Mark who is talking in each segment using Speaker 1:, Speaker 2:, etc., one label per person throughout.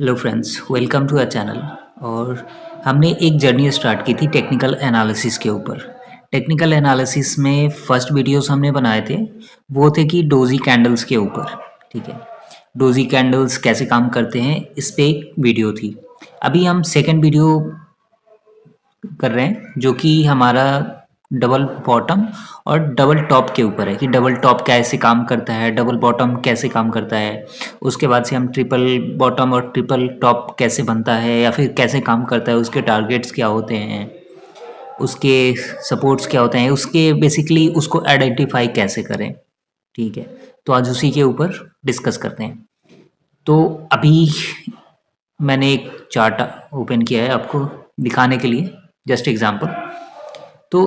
Speaker 1: Hello friends, welcome to our channel. और हमने एक जर्नी स्टार्ट की थी टेक्निकल एनालिसिस के ऊपर। टेक्निकल एनालिसिस में फर्स्ट वीडियोस हमने बनाए थे, वो थे कि डोजी कैंडल्स के ऊपर। ठीक है, डोजी कैंडल्स कैसे काम करते हैं इस पे एक वीडियो थी। अभी हम सेकंड वीडियो कर रहे हैं जो कि हमारा डबल बॉटम और डबल टॉप के ऊपर है कि डबल टॉप कैसे काम करता है, डबल बॉटम कैसे काम करता है। उसके बाद से हम ट्रिपल बॉटम और ट्रिपल टॉप कैसे बनता है या फिर कैसे काम करता है, उसके टारगेट्स क्या होते हैं, उसके सपोर्ट्स क्या होते हैं, उसके बेसिकली उसको आइडेंटिफाई कैसे करें। ठीक है, तो आज उसी के ऊपर डिस्कस करते हैं। तो अभी मैंने एक चार्ट ओपन किया है आपको दिखाने के लिए, जस्ट एग्जांपल। तो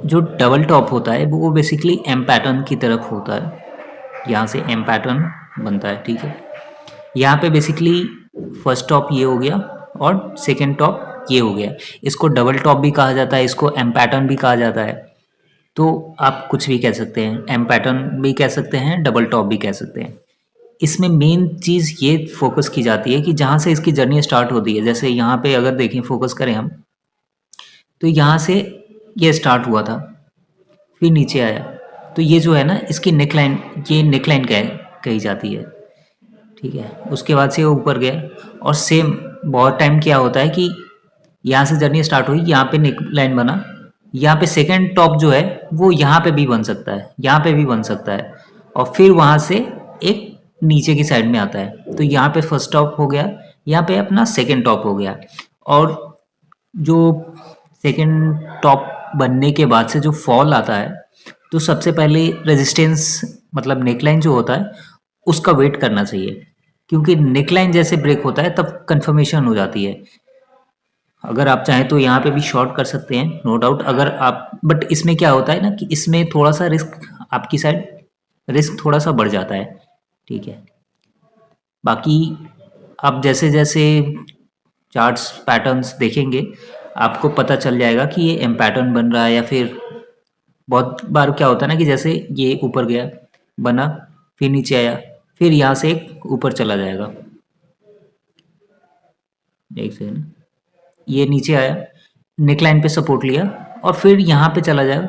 Speaker 1: जो डबल टॉप होता है वो बेसिकली एम पैटर्न की तरफ होता है। यहाँ से एम पैटर्न बनता है। ठीक है, यहाँ पे बेसिकली फर्स्ट टॉप ये हो गया और सेकंड टॉप ये हो गया। इसको डबल टॉप भी कहा जाता है, इसको एम पैटर्न भी कहा जाता है। तो आप कुछ भी कह सकते हैं, एम पैटर्न भी कह सकते हैं, डबल टॉप भी कह सकते हैं। इसमें मेन चीज़ ये फोकस की जाती है कि जहाँ से इसकी जर्नी स्टार्ट होती है, जैसे यहाँ पे अगर देखें, फोकस करें हम, तो यहाँ से ये स्टार्ट हुआ था, फिर नीचे आया। तो ये जो है ना, इसकी नेकलाइन, ये नेकलाइन कही जाती है। ठीक है, उसके बाद से वो ऊपर गया और सेम बहुत टाइम क्या होता है कि यहाँ से जर्नी स्टार्ट हुई, यहाँ पे नेकलाइन बना, यहाँ पे सेकंड टॉप जो है वो यहाँ पे भी बन सकता है, यहाँ पे भी बन सकता है, और फिर वहाँ से एक नीचे की साइड में आता है। तो यहाँ पे फर्स्ट टॉप हो गया, यहाँ पे अपना सेकंड टॉप हो गया। और जो सेकंड टॉप बनने के बाद से जो फॉल आता है, तो सबसे पहले रेजिस्टेंस मतलब नेकलाइन जो होता है उसका वेट करना चाहिए, क्योंकि नेकलाइन जैसे ब्रेक होता है तब कंफर्मेशन हो जाती है। अगर आप चाहें तो यहाँ पे भी शॉर्ट कर सकते हैं, नो डाउट। अगर आप, बट इसमें क्या होता है ना कि इसमें थोड़ा सा रिस्क, आपकी साइड रिस्क थोड़ा सा बढ़ जाता है। ठीक है, बाकी आप जैसे जैसे चार्ट्स पैटर्न्स देखेंगे आपको पता चल जाएगा कि ये एम पैटर्न बन रहा है, या फिर बहुत बार क्या होता है ना कि जैसे ये ऊपर गया, बना, फिर नीचे आया, फिर यहाँ से एक ऊपर चला जाएगा। एक सेकंड, ये नीचे आया, नेकलाइन पे सपोर्ट लिया और फिर यहाँ पे चला जाएगा,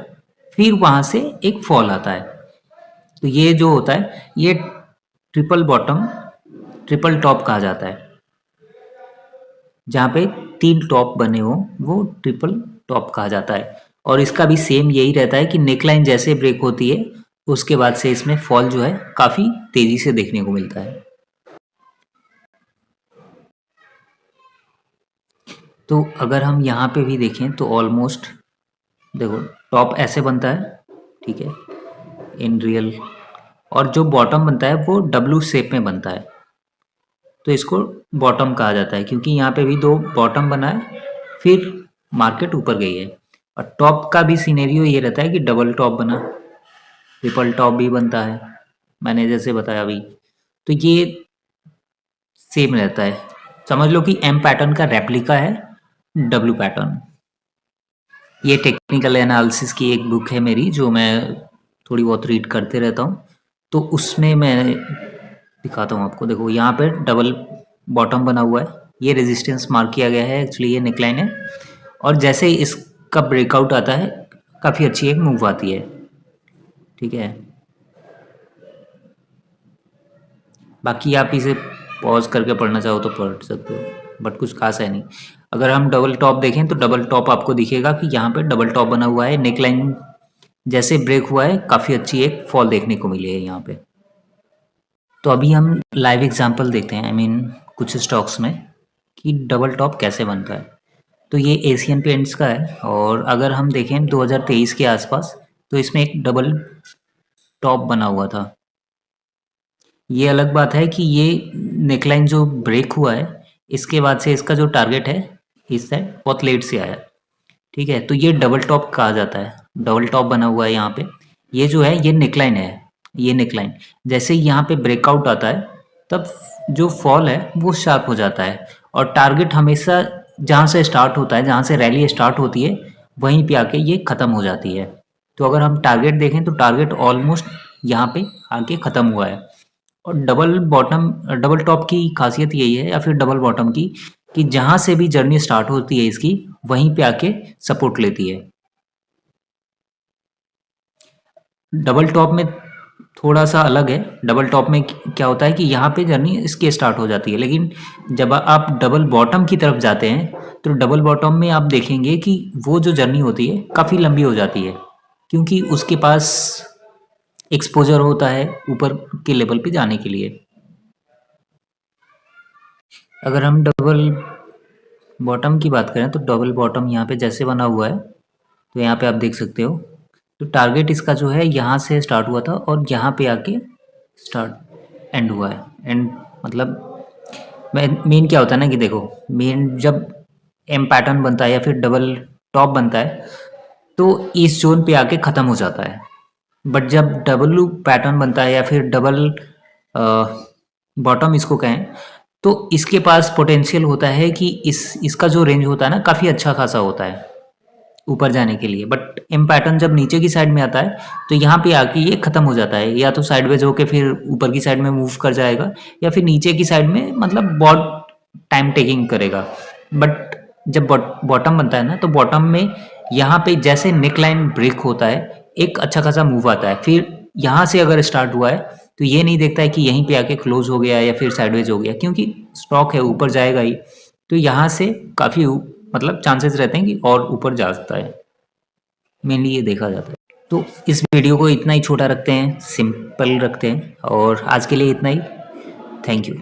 Speaker 1: फिर वहाँ से एक फॉल आता है। तो ये जो होता है ये ट्रिपल बॉटम ट्रिपल टॉप कहा जाता है। जहाँ पे तीन टॉप बने हो वो ट्रिपल टॉप कहा जाता है। और इसका भी सेम यही रहता है कि नेकलाइन जैसे ब्रेक होती है उसके बाद से इसमें फॉल जो है काफ़ी तेज़ी से देखने को मिलता है। तो अगर हम यहाँ पे भी देखें तो ऑलमोस्ट देखो, टॉप ऐसे बनता है, ठीक है, इन रियल। और जो बॉटम बनता है वो डब्लू शेप में बनता है, तो इसको बॉटम कहा जाता है, क्योंकि यहाँ पे भी दो बॉटम बना है, फिर मार्केट ऊपर गई है। और टॉप का भी सिनेरियो ये रहता है कि डबल टॉप बना, ट्रिपल टॉप भी बनता है, मैंने जैसे बताया अभी। तो ये सेम रहता है, समझ लो कि एम पैटर्न का रेप्लिका है डब्लू पैटर्न। ये टेक्निकल एनालिसिस की एक बुक है मेरी, जो मैं थोड़ी बहुत रीड करते रहता हूँ, तो उसमें मैं दिखाता हूँ आपको। देखो यहाँ पे डबल बॉटम बना हुआ है, ये रेजिस्टेंस मार्क किया गया है, एक्चुअली ये नेकलाइन है। और जैसे ही इसका ब्रेकआउट आता है काफ़ी अच्छी एक मूव आती है। ठीक है, बाकी आप इसे पॉज करके पढ़ना चाहो तो पढ़ सकते हो, बट कुछ खास है नहीं। अगर हम डबल टॉप देखें तो डबल टॉप आपको दिखेगा कि यहाँ पे डबल टॉप बना हुआ है, नेकलाइन जैसे ब्रेक हुआ है, काफ़ी अच्छी एक फॉल देखने को मिली है यहाँ पे। तो अभी हम लाइव एग्जांपल देखते हैं, आई मीन कुछ स्टॉक्स में, कि डबल टॉप कैसे बनता है। तो ये एशियन पेंट्स का है, और अगर हम देखें 2023 के आसपास, तो इसमें एक डबल टॉप बना हुआ था। ये अलग बात है कि ये नेकलाइन जो ब्रेक हुआ है, इसके बाद से इसका जो टारगेट है इस साइड बहुत लेट से आया। ठीक है, तो ये डबल टॉप कहा जाता है, डबल टॉप बना हुआ है यहाँ पे। ये जो है ये नेकलाइन है, ये नेकलाइन जैसे ही यहाँ पे ब्रेकआउट आता है तब जो फॉल है वो शार्प हो जाता है। और टारगेट हमेशा जहाँ से स्टार्ट होता है, जहाँ से रैली स्टार्ट होती है, वहीं पे आके ये ख़त्म हो जाती है। तो अगर हम टारगेट देखें तो टारगेट ऑलमोस्ट यहाँ पे आके ख़त्म हुआ है। और डबल टॉप की खासियत यही है या फिर डबल बॉटम की कि जहाँ से भी जर्नी स्टार्ट होती है इसकी वहीं पे आके सपोर्ट लेती है। डबल टॉप में थोड़ा-सा अलग है। डबल टॉप में क्या होता है कि यहाँ पे जर्नी इसके स्टार्ट हो जाती है, लेकिन जब आप डबल बॉटम की तरफ जाते हैं, तो डबल बॉटम में आप देखेंगे कि वो जो जर्नी होती है, काफ़ी लंबी हो जाती है, क्योंकि उसके पास एक्सपोज़र होता है ऊपर के लेवल पे जाने के लिए। अगर हम डबल बॉटम की बात करें, तो डबल बॉटम यहाँ पे जैसे बना हुआ है, तो यहाँ पे आप देख सकते हो। तो टारगेट इसका जो है यहाँ से स्टार्ट हुआ था और यहाँ पे आके स्टार्ट एंड हुआ है। एंड मतलब मेन क्या होता है ना कि देखो, मेन जब एम पैटर्न बनता है या फिर डबल टॉप बनता है, तो इस जोन पे आके ख़त्म हो जाता है। बट जब डबल पैटर्न बनता है या फिर डबल बॉटम इसको कहें, तो इसके पास पोटेंशियल होता है कि इसका जो रेंज होता है ना, काफ़ी अच्छा खासा होता है ऊपर जाने के लिए। बट एम पैटर्न जब नीचे की साइड में आता है, तो यहाँ पे आके ये ख़त्म हो जाता है, या तो साइडवेज होके फिर ऊपर की साइड में मूव कर जाएगा, या फिर नीचे की साइड में मतलब बहुत टाइम टेकिंग करेगा। बट जब बॉटम बनता है ना, तो बॉटम में यहाँ पे जैसे नेक लाइन ब्रेक होता है, एक अच्छा खासा मूव आता है। फिर यहाँ से अगर स्टार्ट हुआ है, तो ये नहीं देखता है कि यहीं पे आके क्लोज हो गया या फिर साइडवेज हो गया, क्योंकि स्टॉक है ऊपर जाएगा ही। तो यहाँ से काफ़ी मतलब चांसेस रहते हैं कि और ऊपर जा सकता है। मेनली ये देखा जाता है। तो इस वीडियो को इतना ही छोटा रखते हैं, सिंपल रखते हैं, और आज के लिए इतना ही। Thank you.